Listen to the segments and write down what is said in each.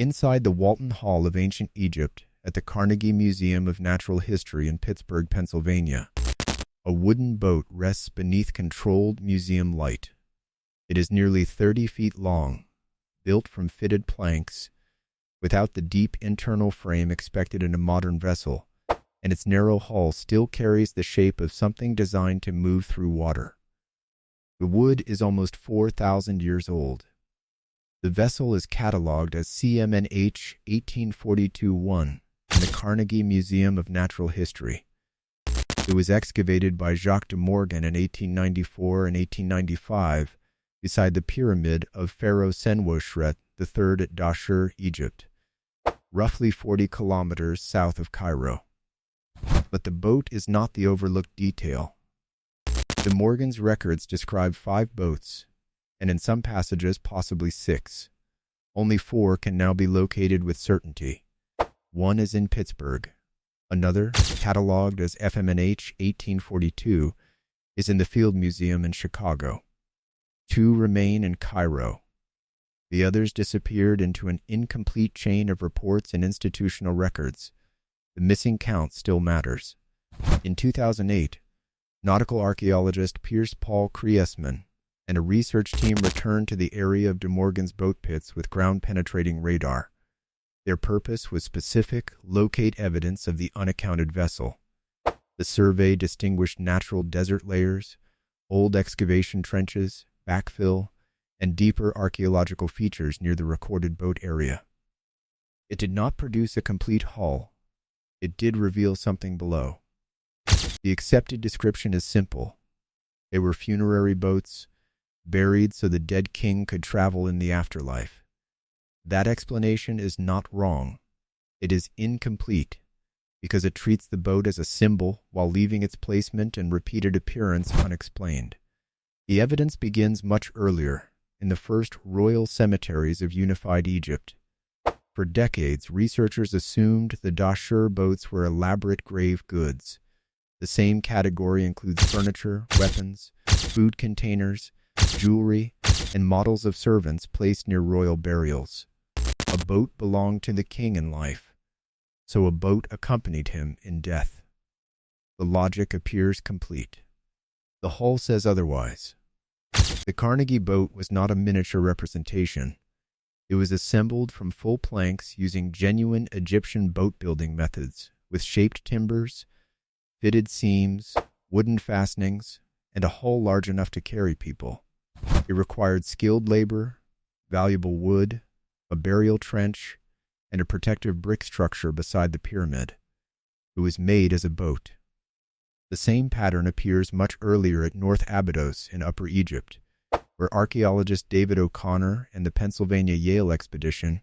Inside the Walton Hall of Ancient Egypt at the Carnegie Museum of Natural History in Pittsburgh, Pennsylvania, a wooden boat rests beneath controlled museum light. It is nearly 30 feet long, built from fitted planks, without the deep internal frame expected in a modern vessel, and its narrow hull still carries the shape of something designed to move through water. The wood is almost 4,000 years old. The vessel is catalogued as CMNH 1842-1 in the Carnegie Museum of Natural History. It was excavated by Jacques de Morgan in 1894 and 1895 beside the pyramid of Pharaoh Senwosret III at Dahshur, Egypt, roughly 40 kilometers south of Cairo. But the boat is not the overlooked detail. De Morgan's records describe 5 boats, and in some passages possibly 6. Only 4 can now be located with certainty. One is in Pittsburgh. Another, catalogued as FMNH 1842, is in the Field Museum in Chicago. 2 remain in Cairo. The others disappeared into an incomplete chain of reports and institutional records. The missing count still matters. In 2008, nautical archaeologist Piers Paul Kriesman and a research team returned to the area of De Morgan's boat pits with ground-penetrating radar. Their purpose was specific, locate evidence of the unaccounted vessel. The survey distinguished natural desert layers, old excavation trenches, backfill, and deeper archaeological features near the recorded boat area. It did not produce a complete hull. It did reveal something below. The accepted description is simple. They were funerary boats, buried so the dead king could travel in the afterlife. That explanation is not wrong. It is incomplete because it treats the boat as a symbol while leaving its placement and repeated appearance unexplained. The evidence begins much earlier, in the first royal cemeteries of unified Egypt. For decades, researchers assumed the Dahshur boats were elaborate grave goods. The same category includes furniture, weapons, food containers, jewelry, and models of servants placed near royal burials. A boat belonged to the king in life, so a boat accompanied him in death. The logic appears complete. The hull says otherwise. The Carnegie boat was not a miniature representation. It was assembled from full planks using genuine Egyptian boat-building methods, with shaped timbers, fitted seams, wooden fastenings, and a hull large enough to carry people. It required skilled labor, valuable wood, a burial trench, and a protective brick structure beside the pyramid. It was made as a boat. The same pattern appears much earlier at North Abydos in Upper Egypt, where archaeologist David O'Connor and the Pennsylvania Yale expedition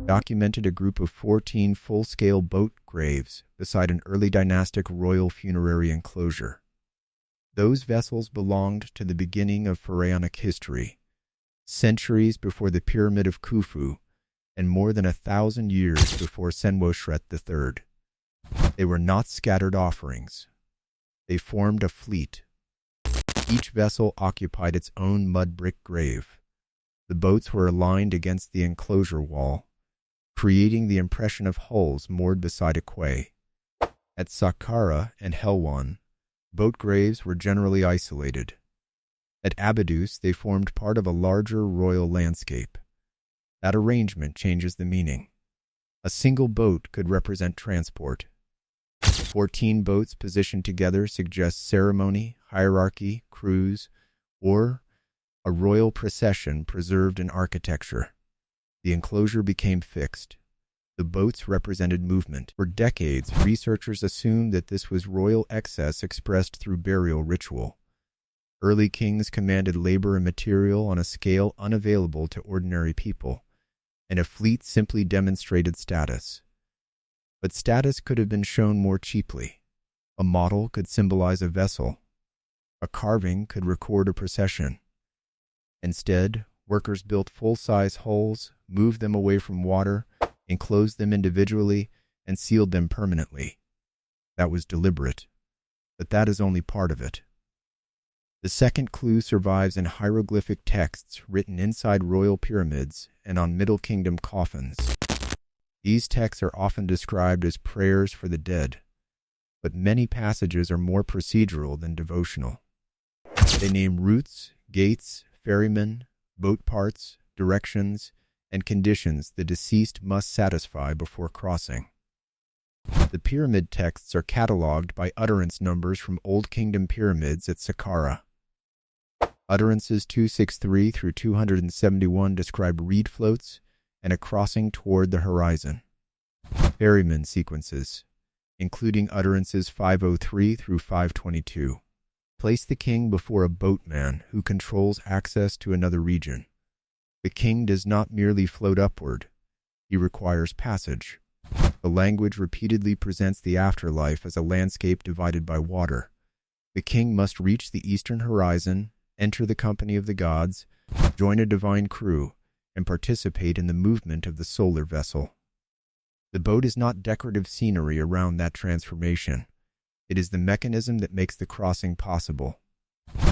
documented a group of 14 full-scale boat graves beside an early dynastic royal funerary enclosure. Those vessels belonged to the beginning of pharaonic history, centuries before the Pyramid of Khufu and more than 1,000 years before Senwosret III. They were not scattered offerings. They formed a fleet. Each vessel occupied its own mud brick grave. The boats were aligned against the enclosure wall, creating the impression of hulls moored beside a quay. At Saqqara and Helwan, boat graves were generally isolated. At Abydos, they formed part of a larger royal landscape. That arrangement changes the meaning. A single boat could represent transport. 14 boats positioned together suggest ceremony, hierarchy, cruise, or a royal procession preserved in architecture. The enclosure became fixed. The boats represented movement. For decades, researchers assumed that this was royal excess expressed through burial ritual. Early kings commanded labor and material on a scale unavailable to ordinary people, and a fleet simply demonstrated status. But status could have been shown more cheaply. A model could symbolize a vessel. A carving could record a procession. Instead, workers built full-size hulls, moved them away from water, enclosed them individually, and sealed them permanently. That was deliberate, but that is only part of it. The second clue survives in hieroglyphic texts written inside royal pyramids and on Middle Kingdom coffins. These texts are often described as prayers for the dead, but many passages are more procedural than devotional. They name routes, gates, ferrymen, boat parts, directions, and conditions the deceased must satisfy before crossing. The pyramid texts are catalogued by utterance numbers from Old Kingdom pyramids at Saqqara. Utterances 263 through 271 describe reed floats and a crossing toward the horizon. Ferryman sequences, including utterances 503 through 522, place the king before a boatman who controls access to another region. The king does not merely float upward, he requires passage. The language repeatedly presents the afterlife as a landscape divided by water. The king must reach the eastern horizon, enter the company of the gods, join a divine crew, and participate in the movement of the solar vessel. The boat is not decorative scenery around that transformation. It is the mechanism that makes the crossing possible.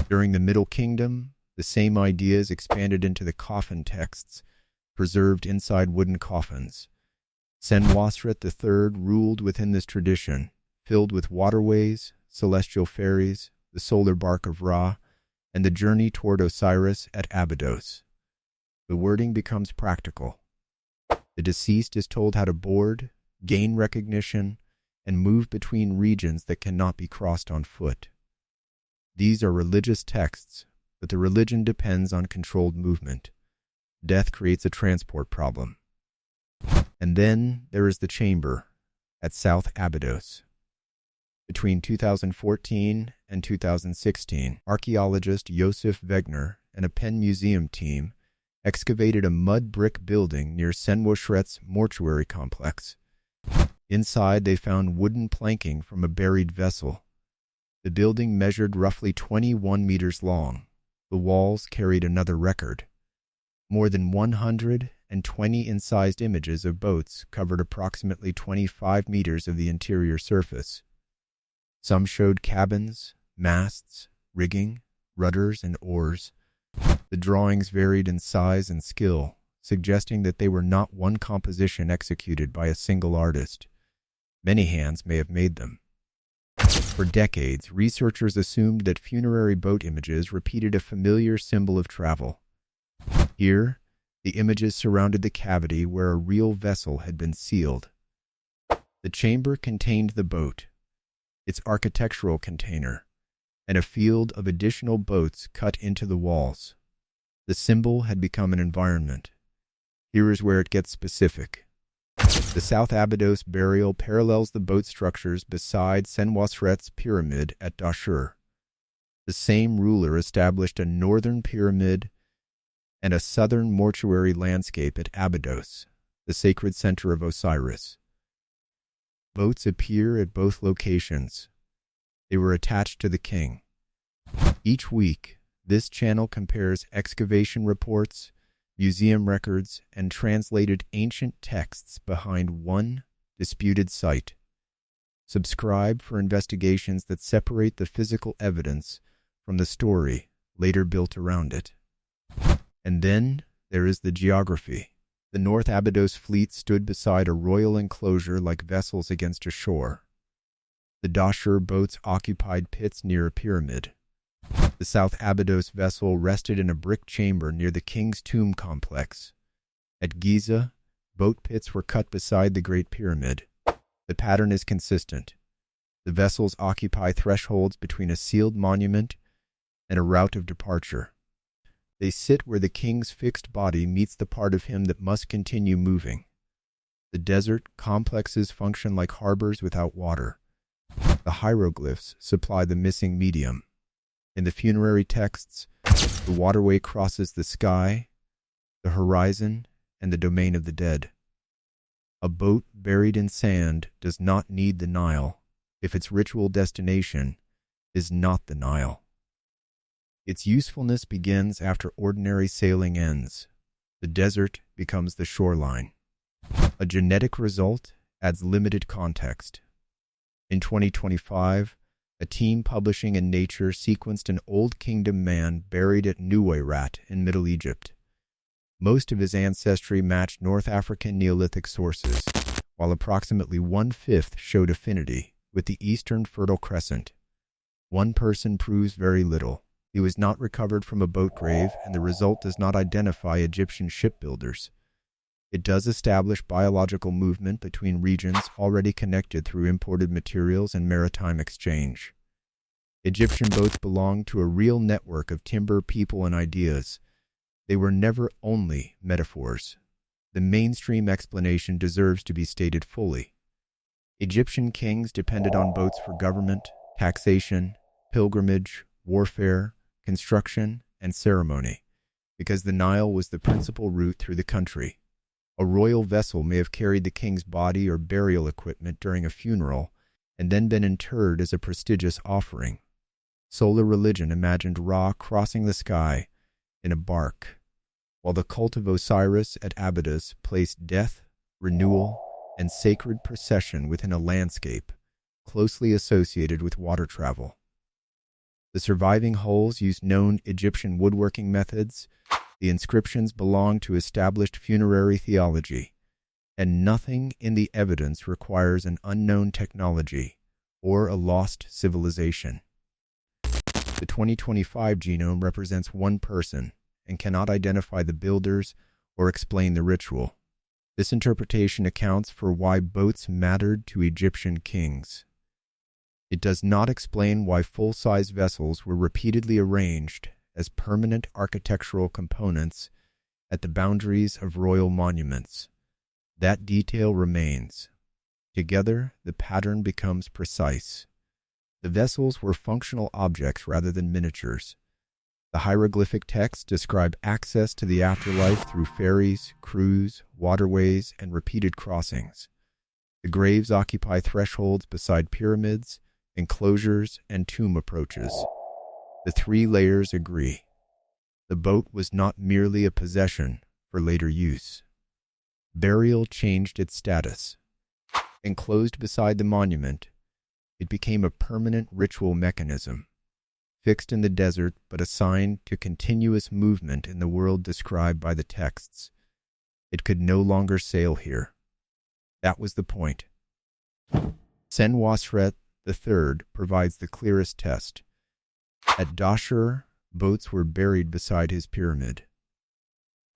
During the Middle Kingdom, the same ideas expanded into the coffin texts, preserved inside wooden coffins. Senwosret III ruled within this tradition, filled with waterways, celestial ferries, the solar bark of Ra, and the journey toward Osiris at Abydos. The wording becomes practical. The deceased is told how to board, gain recognition, and move between regions that cannot be crossed on foot. These are religious texts, but the religion depends on controlled movement. Death creates a transport problem. And then there is the chamber at South Abydos. Between 2014 and 2016, archaeologist Josef Wegner and a Penn Museum team excavated a mud brick building near Senwosret's mortuary complex. Inside, they found wooden planking from a buried vessel. The building measured roughly 21 meters long. The walls carried another record. More than 120 incised images of boats covered approximately 25 meters of the interior surface. Some showed cabins, masts, rigging, rudders, and oars. The drawings varied in size and skill, suggesting that they were not one composition executed by a single artist. Many hands may have made them. For decades, researchers assumed that funerary boat images repeated a familiar symbol of travel. Here, the images surrounded the cavity where a real vessel had been sealed. The chamber contained the boat, its architectural container, and a field of additional boats cut into the walls. The symbol had become an environment. Here is where it gets specific. The South Abydos burial parallels the boat structures beside Senwosret's pyramid at Dahshur. The same ruler established a northern pyramid and a southern mortuary landscape at Abydos, the sacred center of Osiris. Boats appear at both locations. They were attached to the king. Each week, this channel compares excavation reports, museum records, and translated ancient texts behind one disputed site. Subscribe for investigations that separate the physical evidence from the story later built around it. And then there is the geography. The North Abydos fleet stood beside a royal enclosure like vessels against a shore. The Dahshur boats occupied pits near a pyramid. The South Abydos vessel rested in a brick chamber near the king's tomb complex. At Giza, boat pits were cut beside the Great Pyramid. The pattern is consistent. The vessels occupy thresholds between a sealed monument and a route of departure. They sit where the king's fixed body meets the part of him that must continue moving. The desert complexes function like harbors without water. The hieroglyphs supply the missing medium. In the funerary texts, the waterway crosses the sky, the horizon, and the domain of the dead. A boat buried in sand does not need the Nile if its ritual destination is not the Nile. Its usefulness begins after ordinary sailing ends. The desert becomes the shoreline. A genetic result adds limited context. In 2025, a team publishing in Nature sequenced an Old Kingdom man buried at Nuwayrat in Middle Egypt. Most of his ancestry matched North African Neolithic sources, while approximately one-fifth showed affinity with the Eastern Fertile Crescent. One person proves very little. He was not recovered from a boat grave, and the result does not identify Egyptian shipbuilders. It does establish biological movement between regions already connected through imported materials and maritime exchange. Egyptian boats belonged to a real network of timber, people, and ideas. They were never only metaphors. The mainstream explanation deserves to be stated fully. Egyptian kings depended on boats for government, taxation, pilgrimage, warfare, construction, and ceremony, because the Nile was the principal route through the country. A royal vessel may have carried the king's body or burial equipment during a funeral and then been interred as a prestigious offering. Solar religion imagined Ra crossing the sky in a bark, while the cult of Osiris at Abydos placed death, renewal, and sacred procession within a landscape closely associated with water travel. The surviving hulls used known Egyptian woodworking methods. The inscriptions belong to established funerary theology, and nothing in the evidence requires an unknown technology or a lost civilization. The 2025 genome represents one person and cannot identify the builders or explain the ritual. This interpretation accounts for why boats mattered to Egyptian kings. It does not explain why full-size vessels were repeatedly arranged as permanent architectural components at the boundaries of royal monuments. That detail remains. Together, the pattern becomes precise. The vessels were functional objects rather than miniatures. The hieroglyphic texts describe access to the afterlife through ferries, crews, waterways, and repeated crossings. The graves occupy thresholds beside pyramids, enclosures, and tomb approaches. The three layers agree. The boat was not merely a possession for later use. Burial changed its status. Enclosed beside the monument, it became a permanent ritual mechanism, fixed in the desert but assigned to continuous movement in the world described by the texts. It could no longer sail here. That was the point. Senwosret III provides the clearest test. At Dahshur, boats were buried beside his pyramid.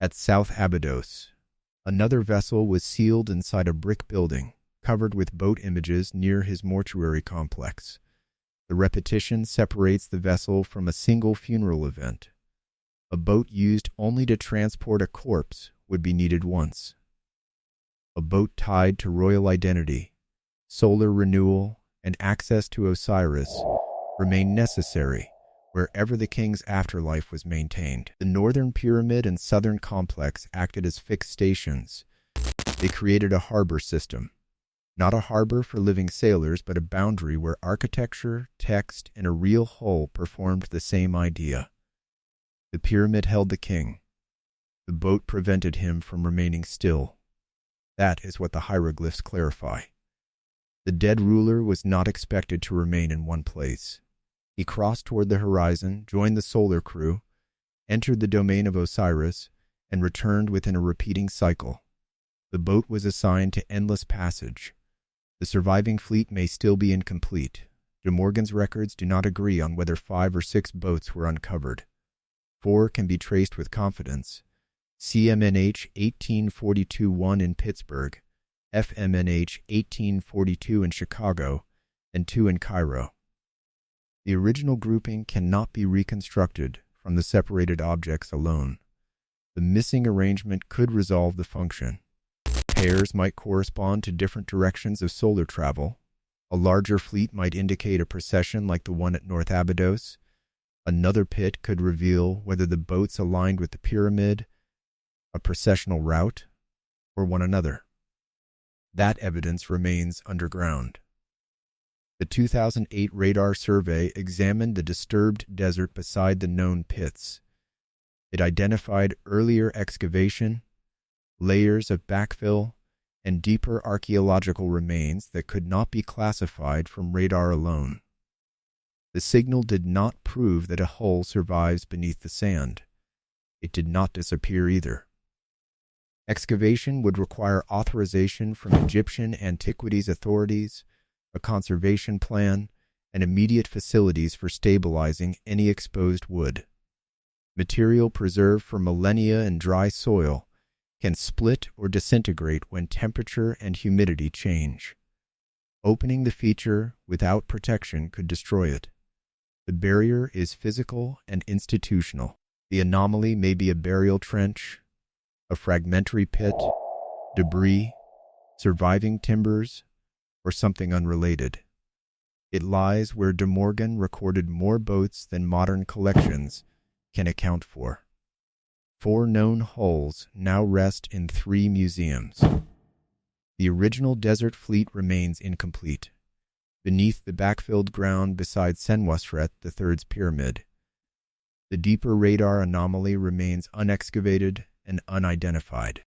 At South Abydos, another vessel was sealed inside a brick building, covered with boat images near his mortuary complex. The repetition separates the vessel from a single funeral event. A boat used only to transport a corpse would be needed once. A boat tied to royal identity, solar renewal, and access to Osiris remained necessary wherever the king's afterlife was maintained. The northern pyramid and southern complex acted as fixed stations. They created a harbor system. Not a harbor for living sailors, but a boundary where architecture, text, and a real hull performed the same idea. The pyramid held the king. The boat prevented him from remaining still. That is what the hieroglyphs clarify. The dead ruler was not expected to remain in one place. He crossed toward the horizon, joined the solar crew, entered the domain of Osiris, and returned within a repeating cycle. The boat was assigned to endless passage. The surviving fleet may still be incomplete. De Morgan's records do not agree on whether 5 or 6 boats were uncovered. 4 can be traced with confidence. CMNH 1842-1 in Pittsburgh, FMNH 1842 in Chicago, and 2 in Cairo. The original grouping cannot be reconstructed from the separated objects alone. The missing arrangement could resolve the function. Pairs might correspond to different directions of solar travel. A larger fleet might indicate a procession like the one at North Abydos. Another pit could reveal whether the boats aligned with the pyramid, a processional route, or one another. That evidence remains underground. The 2008 radar survey examined the disturbed desert beside the known pits. It identified earlier excavation, layers of backfill, and deeper archaeological remains that could not be classified from radar alone. The signal did not prove that a hull survives beneath the sand. It did not disappear either. Excavation would require authorization from Egyptian antiquities authorities, a conservation plan, and immediate facilities for stabilizing any exposed wood. Material preserved for millennia in dry soil can split or disintegrate when temperature and humidity change. Opening the feature without protection could destroy it. The barrier is physical and institutional. The anomaly may be a burial trench, a fragmentary pit, debris, surviving timbers, or something unrelated. It lies where De Morgan recorded more boats than modern collections can account for. 4 known hulls now rest in 3 museums. The original desert fleet remains incomplete, beneath the backfilled ground beside Senwosret III's pyramid. The deeper radar anomaly remains unexcavated and unidentified.